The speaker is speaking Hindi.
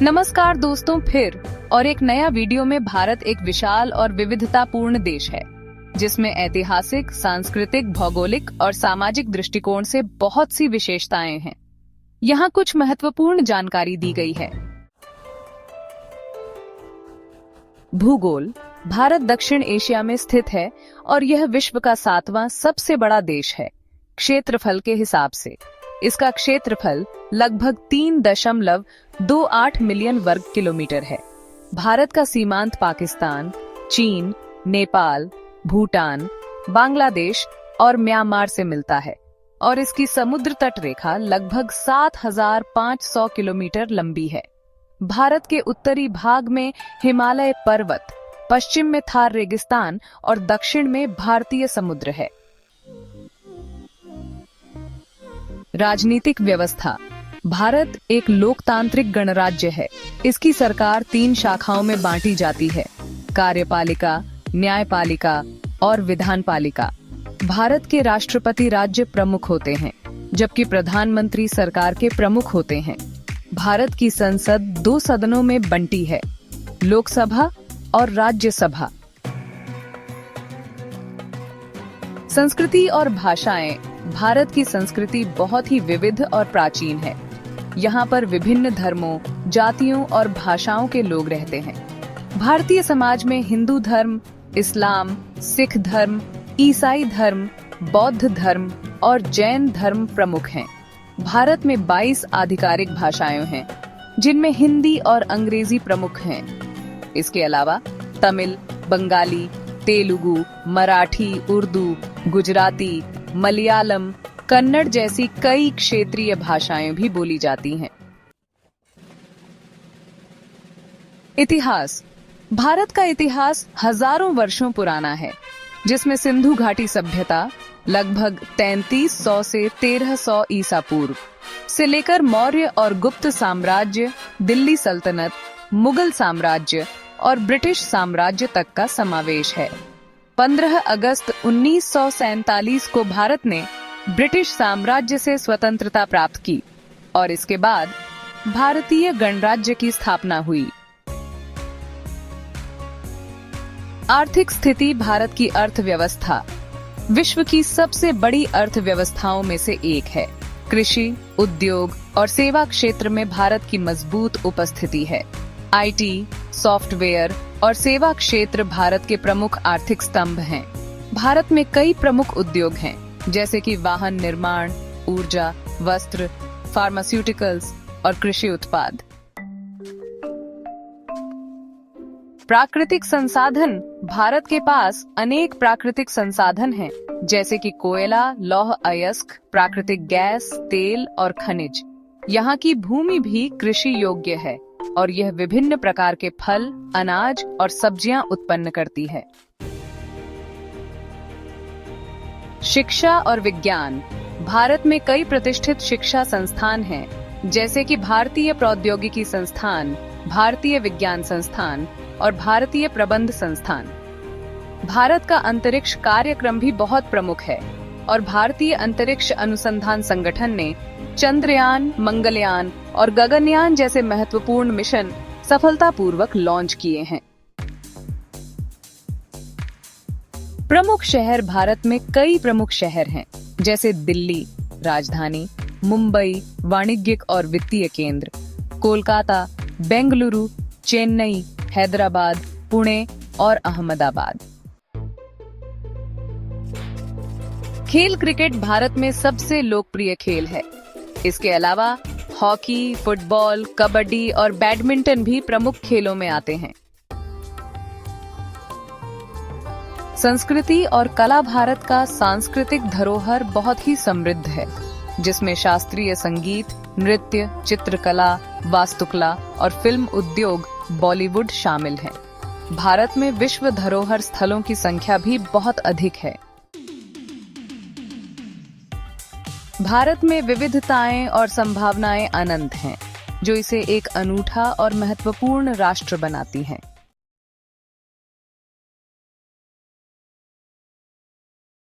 नमस्कार दोस्तों, फिर और एक नया वीडियो में। भारत एक विशाल और विविधतापूर्ण देश है जिसमें ऐतिहासिक, सांस्कृतिक, भौगोलिक और सामाजिक दृष्टिकोण से बहुत सी विशेषताएं हैं। यहाँ कुछ महत्वपूर्ण जानकारी दी गई है। भूगोल। भारत दक्षिण एशिया में स्थित है और यह विश्व का 7वां सबसे बड़ा देश है क्षेत्रफल के हिसाब से। इसका क्षेत्रफल लगभग 3.28 मिलियन वर्ग किलोमीटर है। भारत का सीमांत पाकिस्तान, चीन, नेपाल, भूटान, बांग्लादेश और म्यांमार से मिलता है और इसकी समुद्र तट रेखा लगभग 7,500 किलोमीटर लंबी है। भारत के उत्तरी भाग में हिमालय पर्वत, पश्चिम में थार रेगिस्तान और दक्षिण में भारतीय समुद्र है। राजनीतिक व्यवस्था। भारत एक लोकतांत्रिक गणराज्य है। इसकी सरकार 3 शाखाओं में बांटी जाती है: कार्यपालिका, न्यायपालिका और विधानपालिका। भारत के राष्ट्रपति राज्य प्रमुख होते हैं, जबकि प्रधानमंत्री सरकार के प्रमुख होते हैं। भारत की संसद 2 सदनों में बंटी है: लोकसभा और राज्यसभा। संस्कृति और भाषाएं। भारत की संस्कृति बहुत ही विविध और प्राचीन है। यहाँ पर विभिन्न धर्मों, जातियों और भाषाओं के लोग रहते हैं। भारतीय समाज में हिंदू धर्म, इस्लाम, सिख धर्म, ईसाई धर्म, बौद्ध धर्म और जैन धर्म प्रमुख हैं। भारत में 22 आधिकारिक भाषाएं हैं, जिनमें हिंदी और अंग्रेजी प्रमुख हैं। इसके अलावा तमिल, बंगाली, तेलुगु, मराठी, उर्दू, गुजराती, मलयालम, कन्नड़ जैसी कई क्षेत्रीय भाषाएं भी बोली जाती हैं। इतिहास। भारत का इतिहास हजारों वर्षों पुराना है, जिसमें सिंधु घाटी सभ्यता लगभग 3300 से 1300 ईसा पूर्व से लेकर मौर्य और गुप्त साम्राज्य, दिल्ली सल्तनत, मुगल साम्राज्य और ब्रिटिश साम्राज्य तक का समावेश है। 15 अगस्त 1947 को भारत ने ब्रिटिश साम्राज्य से स्वतंत्रता प्राप्त की और इसके बाद भारतीय गणराज्य की स्थापना हुई। आर्थिक स्थिति। भारत की अर्थव्यवस्था विश्व की सबसे बड़ी अर्थव्यवस्थाओं में से एक है। कृषि, उद्योग और सेवा क्षेत्र में भारत की मजबूत उपस्थिति है। आईटी, सॉफ्टवेयर और सेवा क्षेत्र भारत के प्रमुख आर्थिक स्तंभ हैं। भारत में कई प्रमुख उद्योग हैं, जैसे कि वाहन निर्माण, ऊर्जा, वस्त्र, फार्मास्यूटिकल्स और कृषि उत्पाद। प्राकृतिक संसाधन। भारत के पास अनेक प्राकृतिक संसाधन हैं, जैसे कि कोयला, लौह अयस्क, प्राकृतिक गैस, तेल और खनिज। यहाँ की भूमि भी कृषि योग्य है और यह विभिन्न प्रकार के फल, अनाज और सब्जियां उत्पन्न करती है। शिक्षा और विज्ञान। भारत में कई प्रतिष्ठित शिक्षा संस्थान हैं, जैसे कि भारतीय प्रौद्योगिकी संस्थान, भारतीय विज्ञान संस्थान और भारतीय प्रबंध संस्थान। भारत का अंतरिक्ष कार्यक्रम भी बहुत प्रमुख है और भारतीय अंतरिक्ष अनुसंधान संगठन ने चंद्रयान, मंगलयान और गगनयान जैसे महत्वपूर्ण मिशन सफलतापूर्वक लॉन्च किए हैं। प्रमुख शहर। भारत में कई प्रमुख शहर हैं, जैसे दिल्ली राजधानी, मुंबई वाणिज्यिक और वित्तीय केंद्र, कोलकाता, बेंगलुरु, चेन्नई, हैदराबाद, पुणे और अहमदाबाद। खेल। क्रिकेट भारत में सबसे लोकप्रिय खेल है। इसके अलावा हॉकी, फुटबॉल, कबड्डी और बैडमिंटन भी प्रमुख खेलों में आते हैं। संस्कृति और कला। भारत का सांस्कृतिक धरोहर बहुत ही समृद्ध है, जिसमें शास्त्रीय संगीत, नृत्य, चित्रकला, वास्तुकला और फिल्म उद्योग, बॉलीवुड शामिल हैं। भारत में विश्व धरोहर स्थलों की संख्या भी बहुत अधिक है। भारत में विविधताएं और संभावनाएं अनंत हैं, जो इसे एक अनूठा और महत्वपूर्ण राष्ट्र बनाती हैं।